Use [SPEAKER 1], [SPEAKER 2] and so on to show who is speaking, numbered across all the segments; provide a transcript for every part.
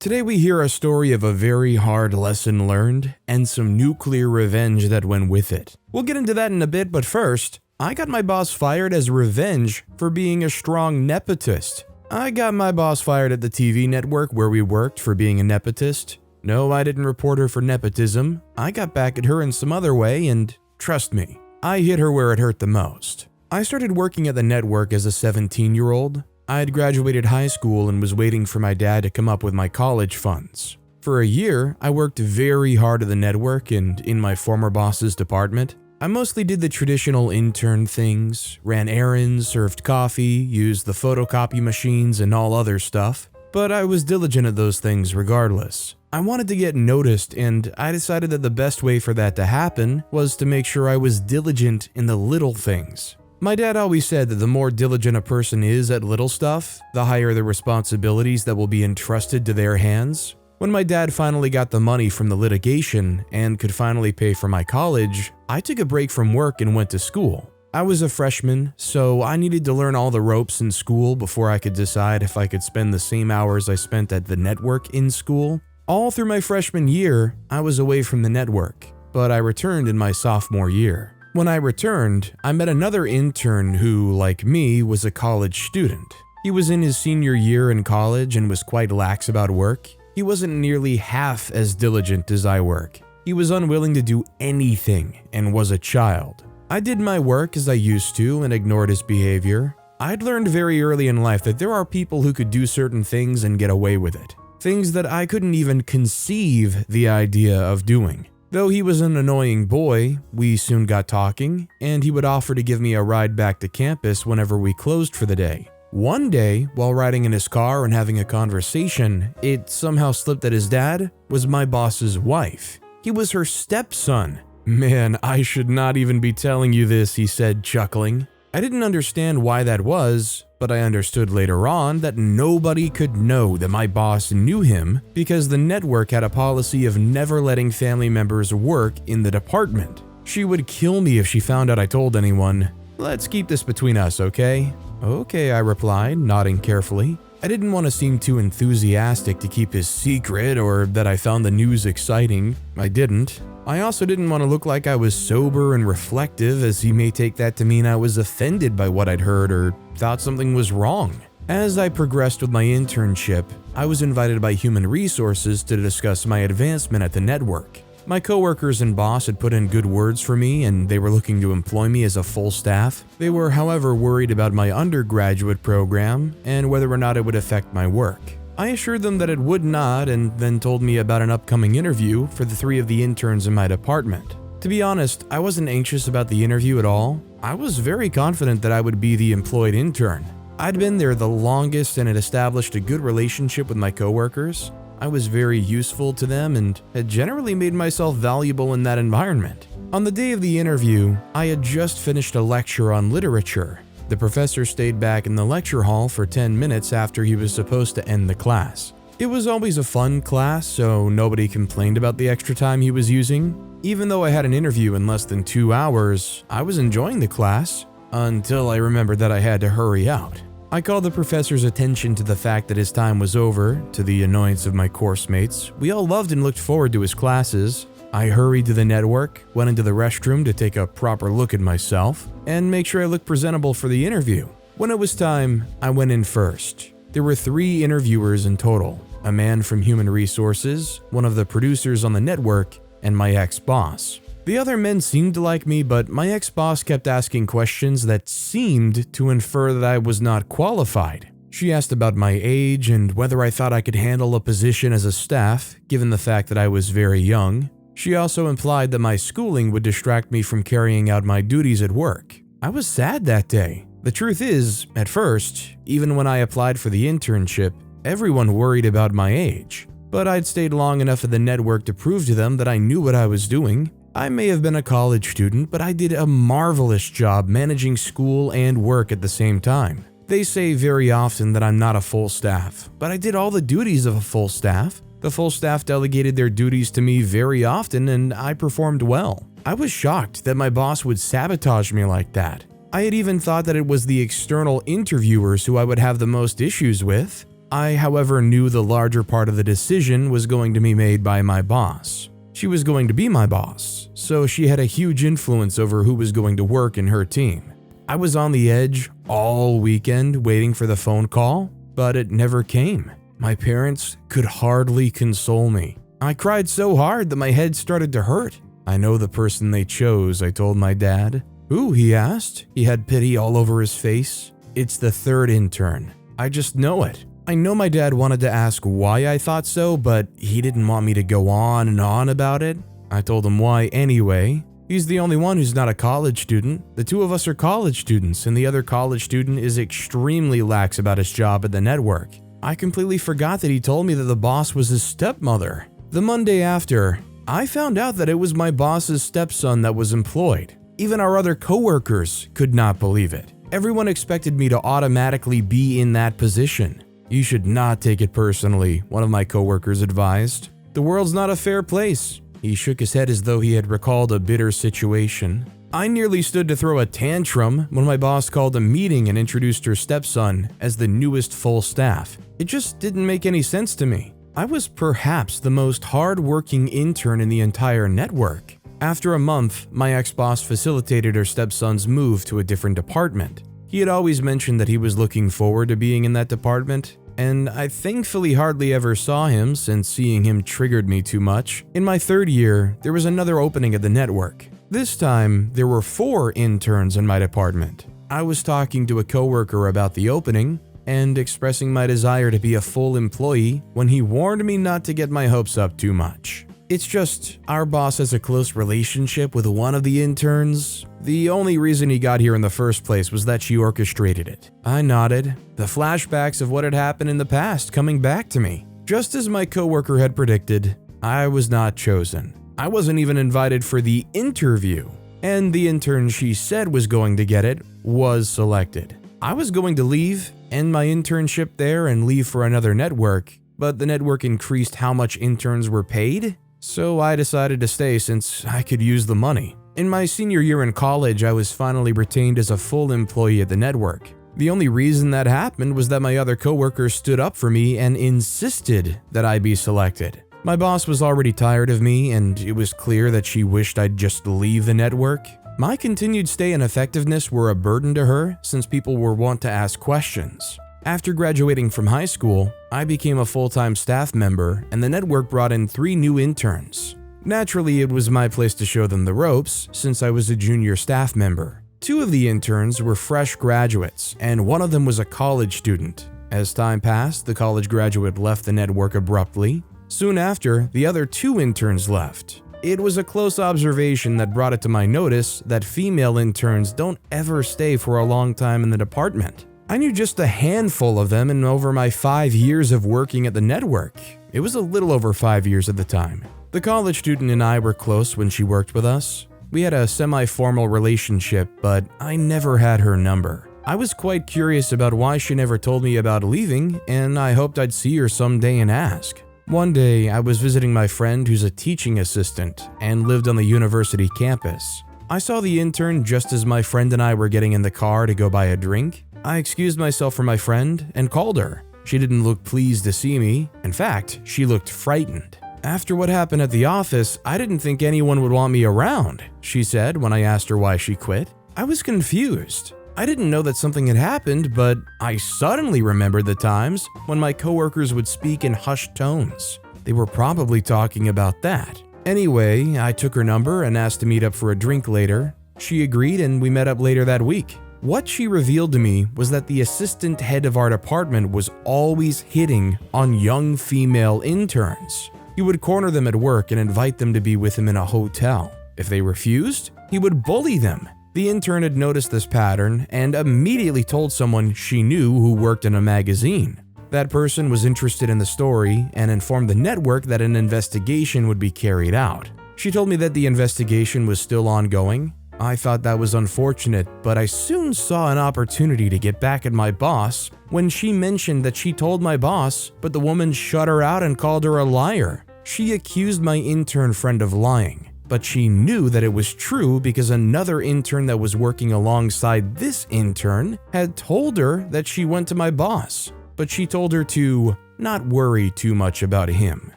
[SPEAKER 1] Today we hear a story of a very hard lesson learned and some nuclear revenge that went with it. We'll get into that in a bit, but first, I got my boss fired as revenge for being a strong nepotist. I got my boss fired at the TV network where we worked for being a nepotist. No, I didn't report her for nepotism. I got back at her in some other way, and trust me, I hit her where it hurt the most. I started working at the network as a 17-year-old. I had graduated high school and was waiting for my dad to come up with my college funds. For a year, I worked very hard at the network and in my former boss's department. I mostly did the traditional intern things, ran errands, served coffee, used the photocopy machines and all other stuff, but I was diligent at those things regardless. I wanted to get noticed, and I decided that the best way for that to happen was to make sure I was diligent in the little things. My dad always said that the more diligent a person is at little stuff, the higher the responsibilities that will be entrusted to their hands. When my dad finally got the money from the litigation and could finally pay for my college, I took a break from work and went to school. I was a freshman, so I needed to learn all the ropes in school before I could decide if I could spend the same hours I spent at the network in school. All through my freshman year, I was away from the network, but I returned in my sophomore year. When I returned, I met another intern who, like me, was a college student. He was in his senior year in college and was quite lax about work. He wasn't nearly half as diligent as I were. He was unwilling to do anything and was a child. I did my work as I used to and ignored his behavior. I'd learned very early in life that there are people who could do certain things and get away with it. Things that I couldn't even conceive the idea of doing. Though he was an annoying boy, we soon got talking, and he would offer to give me a ride back to campus whenever we closed for the day. One day, while riding in his car and having a conversation, it somehow slipped that his dad was my boss's wife. He was her stepson. Man, I should not even be telling you this, he said, chuckling. I didn't understand why that was, but I understood later on that nobody could know that my boss knew him because the network had a policy of never letting family members work in the department. She would kill me if she found out I told anyone. Let's keep this between us, okay? Okay, I replied, nodding carefully. I didn't want to seem too enthusiastic to keep his secret or that I found the news exciting. I didn't. I also didn't want to look like I was sober and reflective, as he may take that to mean I was offended by what I'd heard or thought something was wrong. As I progressed with my internship, I was invited by Human Resources to discuss my advancement at the network. My coworkers and boss had put in good words for me and they were looking to employ me as a full staff. They were, however, worried about my undergraduate program and whether or not it would affect my work. I assured them that it would not and then told me about an upcoming interview for the 3 of the interns in my department. To be honest, I wasn't anxious about the interview at all. I was very confident that I would be the employed intern. I'd been there the longest and had established a good relationship with my coworkers. I was very useful to them and had generally made myself valuable in that environment. On the day of the interview, I had just finished a lecture on literature. The professor stayed back in the lecture hall for 10 minutes after he was supposed to end the class. It was always a fun class, so nobody complained about the extra time he was using. Even though I had an interview in less than 2 hours, I was enjoying the class until I remembered that I had to hurry out. I called the professor's attention to the fact that his time was over, to the annoyance of my course mates. We all loved and looked forward to his classes. I hurried to the network, went into the restroom to take a proper look at myself, and make sure I looked presentable for the interview. When it was time, I went in first. There were 3 interviewers in total, a man from Human Resources, one of the producers on the network, and my ex-boss. The other men seemed to like me, but my ex-boss kept asking questions that seemed to infer that I was not qualified. She asked about my age and whether I thought I could handle a position as a staff, given the fact that I was very young. She also implied that my schooling would distract me from carrying out my duties at work. I was sad that day. The truth is, at first, even when I applied for the internship, everyone worried about my age. But I'd stayed long enough at the network to prove to them that I knew what I was doing. I may have been a college student, but I did a marvelous job managing school and work at the same time. They say very often that I'm not a full staff, but I did all the duties of a full staff. The full staff delegated their duties to me very often and I performed well. I was shocked that my boss would sabotage me like that. I had even thought that it was the external interviewers who I would have the most issues with. I, however, knew the larger part of the decision was going to be made by my boss. She was going to be my boss, so she had a huge influence over who was going to work in her team. I was on the edge all weekend waiting for the phone call, but it never came. My parents could hardly console me. I cried so hard that my head started to hurt. I know the person they chose, I told my dad. Who? He asked. He had pity all over his face. It's the third intern. I just know it. I know my dad wanted to ask why I thought so, but he didn't want me to go on and on about it. I told him why anyway. He's the only one who's not a college student. The two of us are college students, and the other college student is extremely lax about his job at the network. I completely forgot that he told me that the boss was his stepmother. The Monday after, I found out that it was my boss's stepson that was employed. Even our other coworkers could not believe it. Everyone expected me to automatically be in that position. You should not take it personally, one of my coworkers advised. The world's not a fair place. He shook his head as though he had recalled a bitter situation. I nearly stood to throw a tantrum when my boss called a meeting and introduced her stepson as the newest full staff. It just didn't make any sense to me. I was perhaps the most hard-working intern in the entire network. After a month, my ex-boss facilitated her stepson's move to a different department. He had always mentioned that he was looking forward to being in that department, and I thankfully hardly ever saw him since seeing him triggered me too much. In my third year, there was another opening at the network. This time, there were 4 interns in my department. I was talking to a coworker about the opening and expressing my desire to be a full employee when he warned me not to get my hopes up too much. It's just, our boss has a close relationship with one of the interns. The only reason he got here in the first place was that she orchestrated it. I nodded, the flashbacks of what had happened in the past coming back to me. Just as my coworker had predicted, I was not chosen. I wasn't even invited for the interview, and the intern she said was going to get it was selected. I was going to leave, end my internship there and leave for another network, but the network increased how much interns were paid, so I decided to stay since I could use the money. In my senior year in college, I was finally retained as a full employee at the network. The only reason that happened was that my other coworkers stood up for me and insisted that I be selected. My boss was already tired of me, and it was clear that she wished I'd just leave the network. My continued stay and effectiveness were a burden to her since people were wont to ask questions. After graduating from high school, I became a full-time staff member, and the network brought in 3 new interns. Naturally, it was my place to show them the ropes since I was a junior staff member. 2 of the interns were fresh graduates, and one of them was a college student. As time passed, the college graduate left the network abruptly. Soon after, the other 2 interns left. It was a close observation that brought it to my notice that female interns don't ever stay for a long time in the department. I knew just a handful of them in over my 5 years of working at the network. It was a little over 5 years at the time. The college student and I were close when she worked with us. We had a semi-formal relationship, but I never had her number. I was quite curious about why she never told me about leaving, and I hoped I'd see her someday and ask. One day, I was visiting my friend who's a teaching assistant and lived on the university campus. I saw the intern just as my friend and I were getting in the car to go buy a drink. I excused myself from my friend and called her. She didn't look pleased to see me. In fact, she looked frightened. After what happened at the office, I didn't think anyone would want me around, she said when I asked her why she quit. I was confused. I didn't know that something had happened, but I suddenly remembered the times when my coworkers would speak in hushed tones. They were probably talking about that. Anyway, I took her number and asked to meet up for a drink later. She agreed and we met up later that week. What she revealed to me was that the assistant head of our department was always hitting on young female interns. He would corner them at work and invite them to be with him in a hotel. If they refused, he would bully them. The intern had noticed this pattern and immediately told someone she knew who worked in a magazine. That person was interested in the story and informed the network that an investigation would be carried out. She told me that the investigation was still ongoing. I thought that was unfortunate, but I soon saw an opportunity to get back at my boss when she mentioned that she told my boss, but the woman shut her out and called her a liar. She accused my intern friend of lying, but she knew that it was true because another intern that was working alongside this intern had told her that she went to my boss. but she told her to not worry too much about him.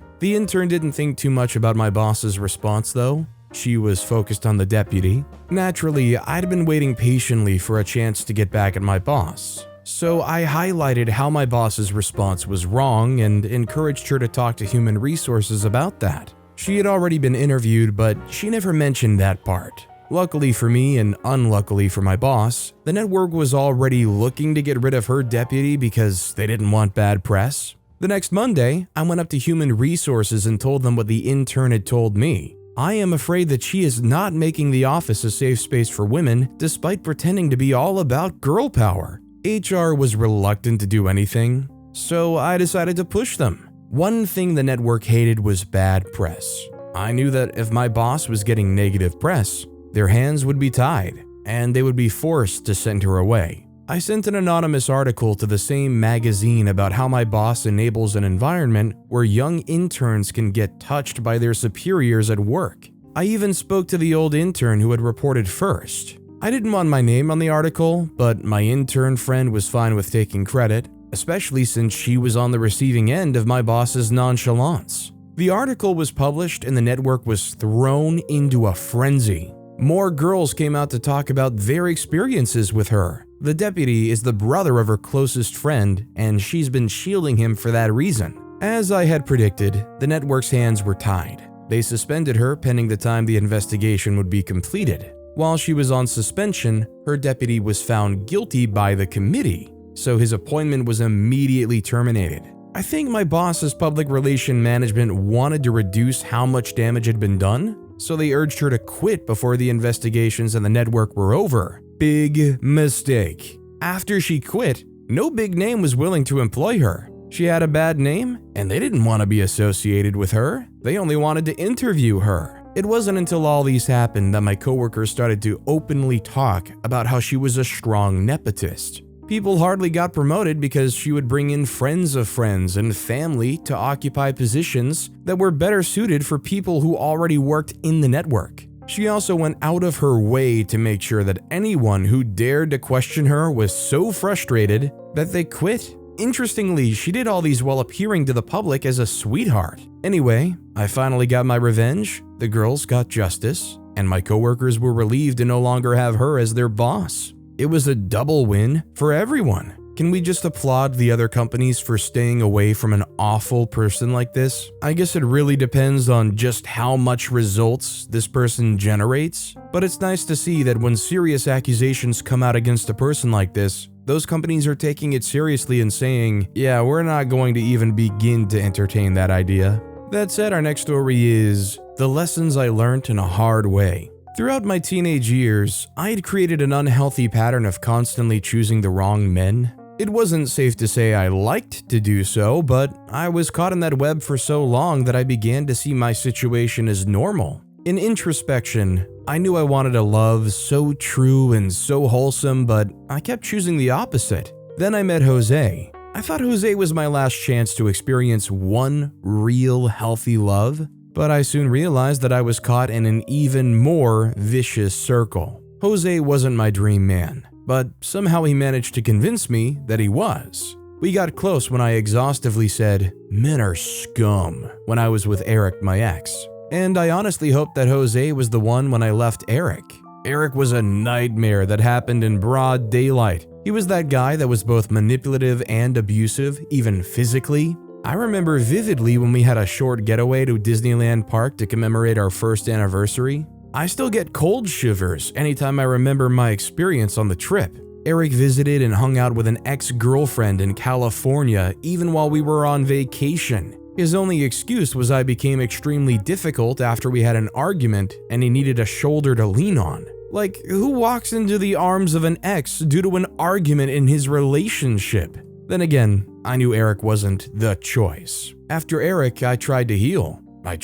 [SPEAKER 1] The intern didn't think too much about my boss's response though. She was focused on the deputy. Naturally, I'd been waiting patiently for a chance to get back at my boss. So I highlighted how my boss's response was wrong and encouraged her to talk to human resources about that. She had already been interviewed, but she never mentioned that part. Luckily for me and unluckily for my boss, the network was already looking to get rid of her deputy because they didn't want bad press. The next Monday, I went up to human resources and told them what the intern had told me. I am afraid that she is not making the office a safe space for women despite pretending to be all about girl power. HR was reluctant to do anything, so I decided to push them. One thing the network hated was bad press. I knew that if my boss was getting negative press, their hands would be tied, and they would be forced to send her away. I sent an anonymous article to the same magazine about how my boss enables an environment where young interns can get touched by their superiors at work. I even spoke to the old intern who had reported first. I didn't want my name on the article, but my intern friend was fine with taking credit, especially since she was on the receiving end of my boss's nonchalance. The article was published and the network was thrown into a frenzy. More girls came out to talk about their experiences with her. The deputy is the brother of her closest friend, and she's been shielding him for that reason. As I had predicted, the network's hands were tied. They suspended her pending the time the investigation would be completed. While she was on suspension, her deputy was found guilty by the committee, so his appointment was immediately terminated. I think my boss's public relation management wanted to reduce how much damage had been done, so they urged her to quit before the investigations and the network were over. Big mistake. After she quit, no big name was willing to employ her. She had a bad name, and they didn't want to be associated with her. They only wanted to interview her. It wasn't until all these happened that my coworkers started to openly talk about how she was a strong nepotist. People hardly got promoted because she would bring in friends of friends and family to occupy positions that were better suited for people who already worked in the network. She also went out of her way to make sure that anyone who dared to question her was so frustrated that they quit. Interestingly, she did all these while appearing to the public as a sweetheart. Anyway, I finally got my revenge, the girls got justice, and my coworkers were relieved to no longer have her as their boss. It was a double win for everyone. Can we just applaud the other companies for staying away from an awful person like this? I guess it really depends on just how much results this person generates, but it's nice to see that when serious accusations come out against a person like this, those companies are taking it seriously and saying, yeah, we're not going to even begin to entertain that idea. That said, our next story is the lessons I learned in a hard way. Throughout my teenage years, I had created an unhealthy pattern of constantly choosing the wrong men. It wasn't safe to say I liked to do so, but I was caught in that web for so long that I began to see my situation as normal. In introspection, I knew I wanted a love so true and so wholesome, but I kept choosing the opposite. Then I met Jose. I thought Jose was my last chance to experience one real healthy love, but I soon realized that I was caught in an even more vicious circle. Jose wasn't my dream man, but somehow he managed to convince me that he was. We got close when I exhaustively said, "Men are scum," when I was with Eric, my ex. And I honestly hoped that Jose was the one when I left Eric. Eric was a nightmare that happened in broad daylight. He was that guy that was both manipulative and abusive, even physically. I remember vividly when we had a short getaway to Disneyland Park to commemorate our first anniversary. I still get cold shivers anytime I remember my experience on the trip. Eric visited and hung out with an ex-girlfriend in California even while we were on vacation. His only excuse was I became extremely difficult after we had an argument and he needed a shoulder to lean on. Like, who walks into the arms of an ex due to an argument in his relationship? Then again, I knew Eric wasn't the choice. After Eric, I tried to heal. I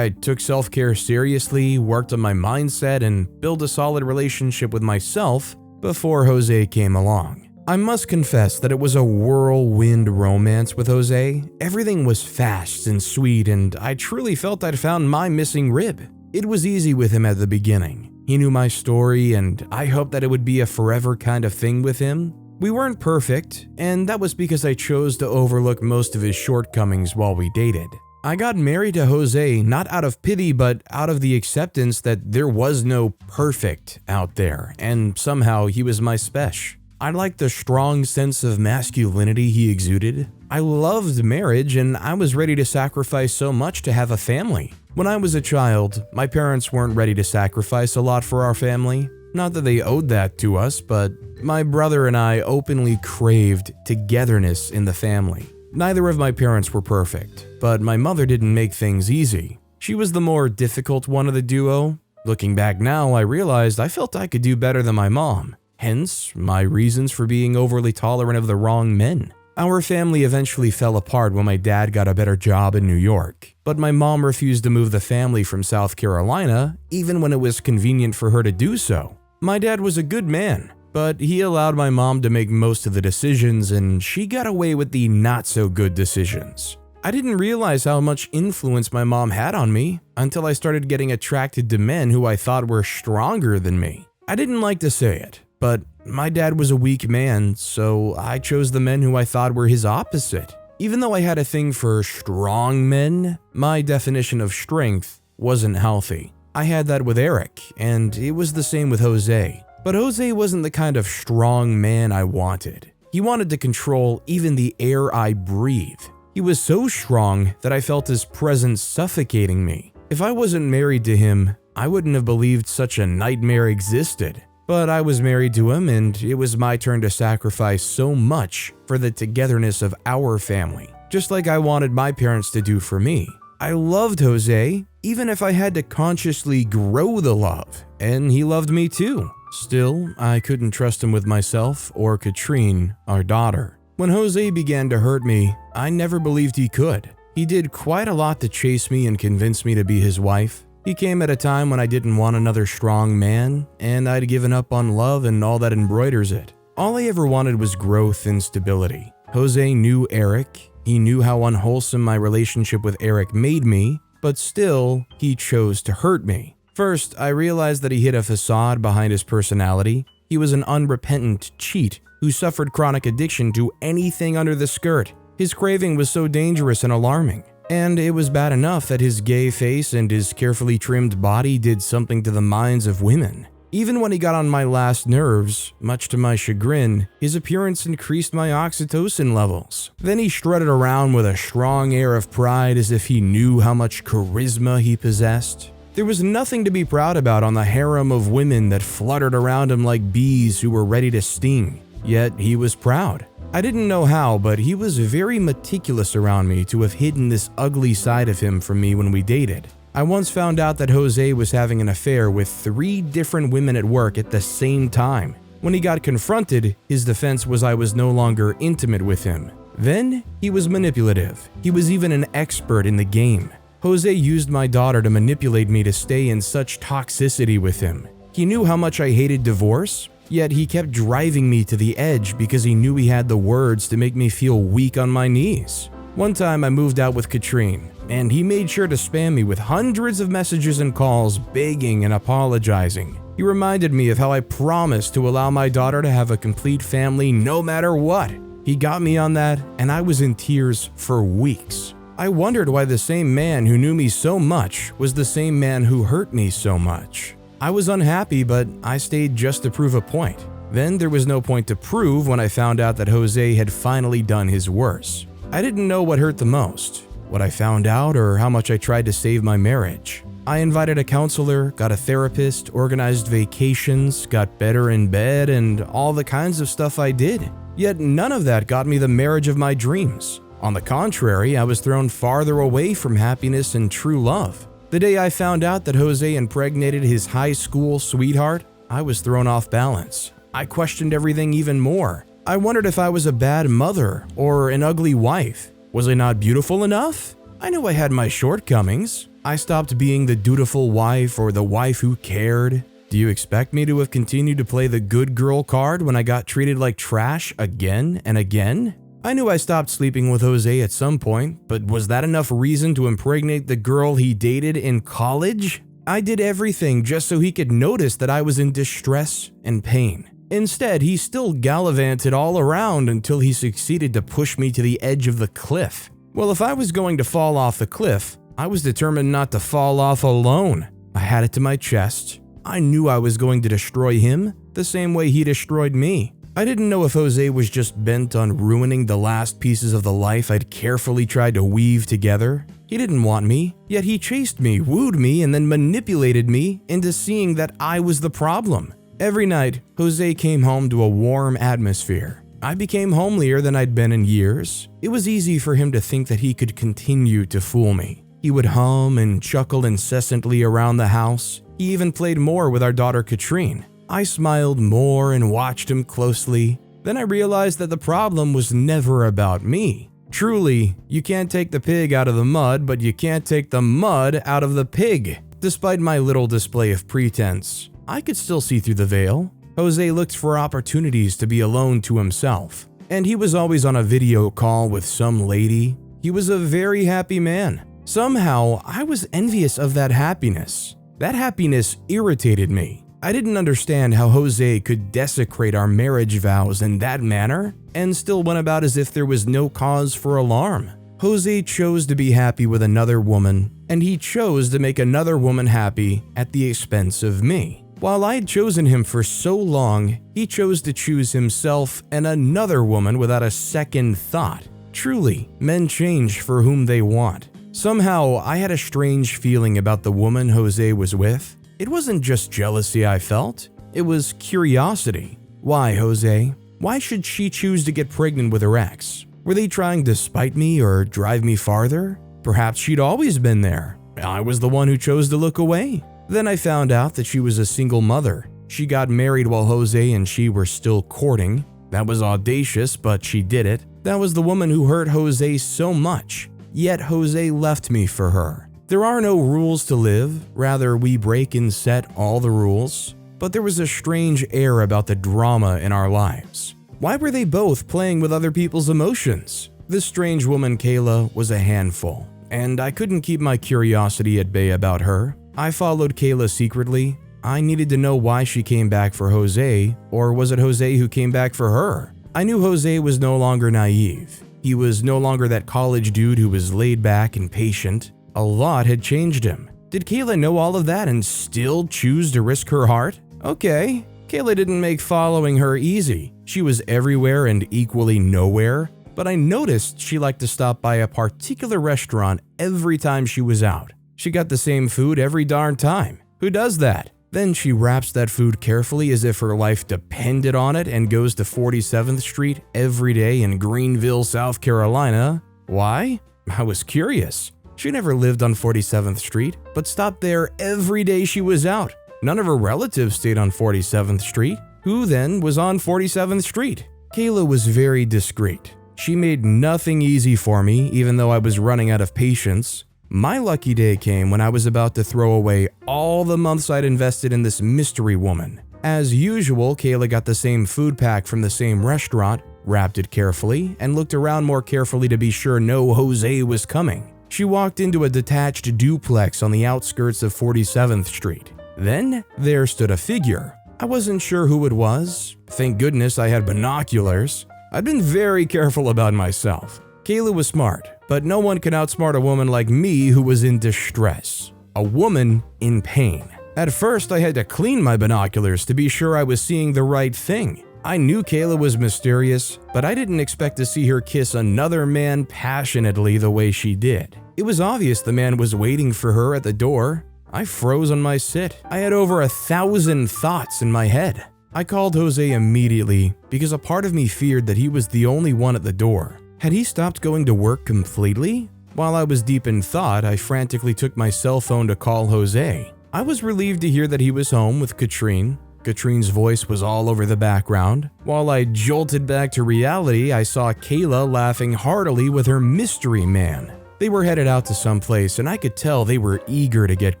[SPEAKER 1] took self-care seriously, worked on my mindset, and built a solid relationship with myself before Jose came along. I must confess that it was a whirlwind romance with Jose. Everything was fast and sweet, and I truly felt I'd found my missing rib. It was easy with him at the beginning. He knew my story, and I hoped that it would be a forever kind of thing with him. We weren't perfect, and that was because I chose to overlook most of his shortcomings while we dated. I got married to Jose not out of pity, but out of the acceptance that there was no perfect out there, and somehow he was my spesh. I liked the strong sense of masculinity he exuded. I loved marriage, and I was ready to sacrifice so much to have a family. When I was a child, my parents weren't ready to sacrifice a lot for our family. Not that they owed that to us, but my brother and I openly craved togetherness in the family. Neither of my parents were perfect, but my mother didn't make things easy. She was the more difficult one of the duo. Looking back now, I realized I felt I could do better than my mom. Hence, my reasons for being overly tolerant of the wrong men. Our family eventually fell apart when my dad got a better job in New York, but my mom refused to move the family from South Carolina, even when it was convenient for her to do so. My dad was a good man, but he allowed my mom to make most of the decisions, and she got away with the not-so-good decisions. I didn't realize how much influence my mom had on me until I started getting attracted to men who I thought were stronger than me. I didn't like to say it, but my dad was a weak man, so I chose the men who I thought were his opposite. Even though I had a thing for strong men, my definition of strength wasn't healthy. I had that with Eric, and it was the same with Jose. But Jose wasn't the kind of strong man I wanted. He wanted to control even the air I breathe. He was so strong that I felt his presence suffocating me. If I wasn't married to him, I wouldn't have believed such a nightmare existed. But I was married to him, and it was my turn to sacrifice so much for the togetherness of our family, just like I wanted my parents to do for me. I loved Jose, even if I had to consciously grow the love, and he loved me too. Still, I couldn't trust him with myself or Katrine, our daughter. When Jose began to hurt me, I never believed he could. He did quite a lot to chase me and convince me to be his wife. He came at a time when I didn't want another strong man, and I'd given up on love and all that embroiders it. All I ever wanted was growth and stability. Jose knew Eric. He knew how unwholesome my relationship with Eric made me, but still, he chose to hurt me. First, I realized that he hid a facade behind his personality. He was an unrepentant cheat who suffered chronic addiction to anything under the skirt. His craving was so dangerous and alarming. And it was bad enough that his gay face and his carefully trimmed body did something to the minds of women. Even when he got on my last nerves, much to my chagrin, his appearance increased my oxytocin levels. Then he strutted around with a strong air of pride as if he knew how much charisma he possessed. There was nothing to be proud about on the harem of women that fluttered around him like bees who were ready to sting. Yet he was proud. I didn't know how, but he was very meticulous around me to have hidden this ugly side of him from me when we dated. I once found out that Jose was having an affair with 3 different women at work at the same time. When he got confronted, his defense was I was no longer intimate with him. Then, he was manipulative. He was even an expert in the game. Jose used my daughter to manipulate me to stay in such toxicity with him. He knew how much I hated divorce, yet he kept driving me to the edge because he knew he had the words to make me feel weak on my knees. One time I moved out with Katrine, and he made sure to spam me with hundreds of messages and calls begging and apologizing. He reminded me of how I promised to allow my daughter to have a complete family no matter what. He got me on that, and I was in tears for weeks. I wondered why the same man who knew me so much was the same man who hurt me so much. I was unhappy, but I stayed just to prove a point. Then there was no point to prove when I found out that Jose had finally done his worst. I didn't know what hurt the most, what I found out or how much I tried to save my marriage. I invited a counselor, got a therapist, organized vacations, got better in bed, and all the kinds of stuff I did. Yet none of that got me the marriage of my dreams. On the contrary, I was thrown farther away from happiness and true love. The day I found out that Jose impregnated his high school sweetheart, I was thrown off balance. I questioned everything even more. I wondered if I was a bad mother or an ugly wife. Was I not beautiful enough? I knew I had my shortcomings. I stopped being the dutiful wife or the wife who cared. Do you expect me to have continued to play the good girl card when I got treated like trash again and again? I knew I stopped sleeping with Jose at some point, but was that enough reason to impregnate the girl he dated in college? I did everything just so he could notice that I was in distress and pain. Instead, he still gallivanted all around until he succeeded to push me to the edge of the cliff. Well, if I was going to fall off the cliff, I was determined not to fall off alone. I had it to my chest. I knew I was going to destroy him the same way he destroyed me. I didn't know if Jose was just bent on ruining the last pieces of the life I'd carefully tried to weave together. He didn't want me, yet he chased me, wooed me, and then manipulated me into seeing that I was the problem. Every night, Jose came home to a warm atmosphere. I became homelier than I'd been in years. It was easy for him to think that he could continue to fool me. He would hum and chuckle incessantly around the house. He even played more with our daughter Katrine. I smiled more and watched him closely. Then I realized that the problem was never about me. Truly, you can't take the pig out of the mud, but you can't take the mud out of the pig. Despite my little display of pretense, I could still see through the veil. Jose looked for opportunities to be alone to himself, and he was always on a video call with some lady. He was a very happy man. Somehow, I was envious of that happiness. That happiness irritated me. I didn't understand how Jose could desecrate our marriage vows in that manner and still went about as if there was no cause for alarm. Jose chose to be happy with another woman, and he chose to make another woman happy at the expense of me. While I had chosen him for so long, he chose to choose himself and another woman without a second thought. Truly, men change for whom they want. Somehow, I had a strange feeling about the woman Jose was with. It wasn't just jealousy I felt, it was curiosity. Why, Jose? Why should she choose to get pregnant with her ex? Were they trying to spite me or drive me farther? Perhaps she'd always been there. I was the one who chose to look away. Then I found out that she was a single mother. She got married while Jose and she were still courting. That was audacious, but she did it. That was the woman who hurt Jose so much. Yet Jose left me for her. There are no rules to live, rather we break and set all the rules. But there was a strange air about the drama in our lives. Why were they both playing with other people's emotions? This strange woman Kayla was a handful, and I couldn't keep my curiosity at bay about her. I followed Kayla secretly. I needed to know why she came back for Jose, or was it Jose who came back for her? I knew Jose was no longer naive. He was no longer that college dude who was laid back and patient. A lot had changed him. Did Kayla know all of that and still choose to risk her heart? Okay, Kayla didn't make following her easy. She was everywhere and equally nowhere, but I noticed she liked to stop by a particular restaurant every time she was out. She got the same food every darn time. Who does that? Then she wraps that food carefully as if her life depended on it and goes to 47th Street every day in Greenville, South Carolina. Why? I was curious. She never lived on 47th Street, but stopped there every day she was out. None of her relatives stayed on 47th Street. Who then was on 47th Street? Kayla was very discreet. She made nothing easy for me, even though I was running out of patience. My lucky day came when I was about to throw away all the months I'd invested in this mystery woman. As usual, Kayla got the same food pack from the same restaurant, wrapped it carefully, and looked around more carefully to be sure no Jose was coming. She walked into a detached duplex on the outskirts of 47th Street. Then there stood a figure. I wasn't sure who it was. Thank goodness I had binoculars. I'd been very careful about myself. Kayla was smart, but no one can outsmart a woman like me who was in distress. A woman in pain. At first, I had to clean my binoculars to be sure I was seeing the right thing. I knew Kayla was mysterious, but I didn't expect to see her kiss another man passionately the way she did. It was obvious the man was waiting for her at the door. I froze on my sit. I had over 1,000 thoughts in my head. I called Jose immediately because a part of me feared that he was the only one at the door. Had he stopped going to work completely? While I was deep in thought, I frantically took my cell phone to call Jose. I was relieved to hear that he was home with Katrine. Katrine's voice was all over the background. While I jolted back to reality, I saw Kayla laughing heartily with her mystery man. They were headed out to someplace, and I could tell they were eager to get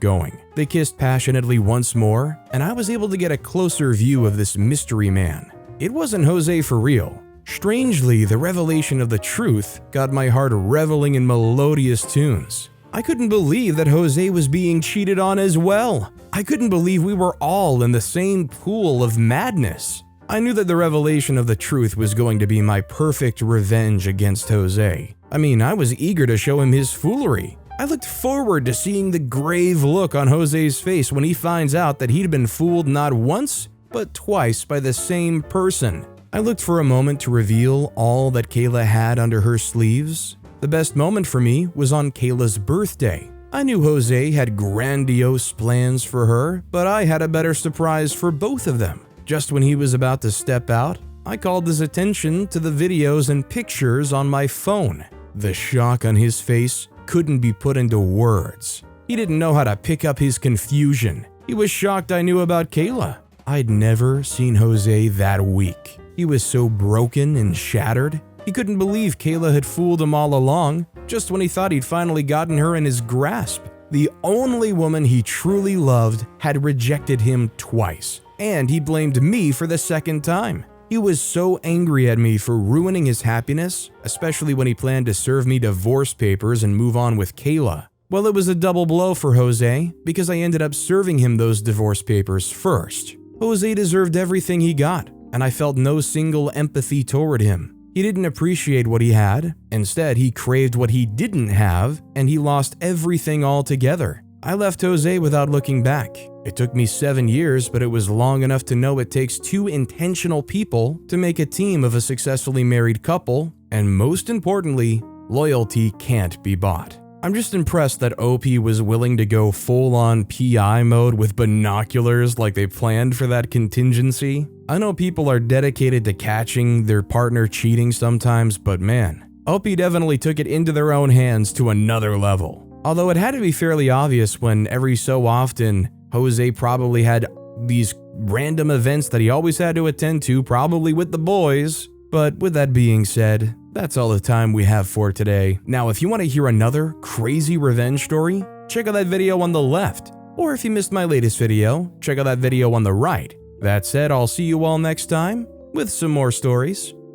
[SPEAKER 1] going. They kissed passionately once more, and I was able to get a closer view of this mystery man. It wasn't Jose for real. Strangely, the revelation of the truth got my heart reveling in melodious tunes. I couldn't believe that Jose was being cheated on as well. I couldn't believe we were all in the same pool of madness. I knew that the revelation of the truth was going to be my perfect revenge against Jose. I mean, I was eager to show him his foolery. I looked forward to seeing the grave look on Jose's face when he finds out that he'd been fooled not once, but twice by the same person. I looked for a moment to reveal all that Kayla had under her sleeves. The best moment for me was on Kayla's birthday. I knew Jose had grandiose plans for her, but I had a better surprise for both of them. Just when he was about to step out, I called his attention to the videos and pictures on my phone. The shock on his face couldn't be put into words. He didn't know how to pick up his confusion. He was shocked I knew about Kayla. I'd never seen Jose that weak. He was so broken and shattered. He couldn't believe Kayla had fooled him all along, just when he thought he'd finally gotten her in his grasp. The only woman he truly loved had rejected him twice, and he blamed me for the second time. He was so angry at me for ruining his happiness, especially when he planned to serve me divorce papers and move on with Kayla. Well, it was a double blow for Jose, because I ended up serving him those divorce papers first. Jose deserved everything he got, and I felt no single empathy toward him. He didn't appreciate what he had. Instead, he craved what he didn't have, and he lost everything altogether. I left Jose without looking back. It took me 7 years, but it was long enough to know it takes 2 intentional people to make a team of a successfully married couple, and most importantly, loyalty can't be bought. I'm just impressed that OP was willing to go full-on PI mode with binoculars like they planned for that contingency. I know people are dedicated to catching their partner cheating sometimes, but man, OP definitely took it into their own hands to another level. Although it had to be fairly obvious when every so often Jose probably had these random events that he always had to attend to, probably with the boys. But with that being said, that's all the time we have for today. Now, if you want to hear another crazy revenge story, check out that video on the left. Or if you missed my latest video, check out that video on the right. That said, I'll see you all next time with some more stories.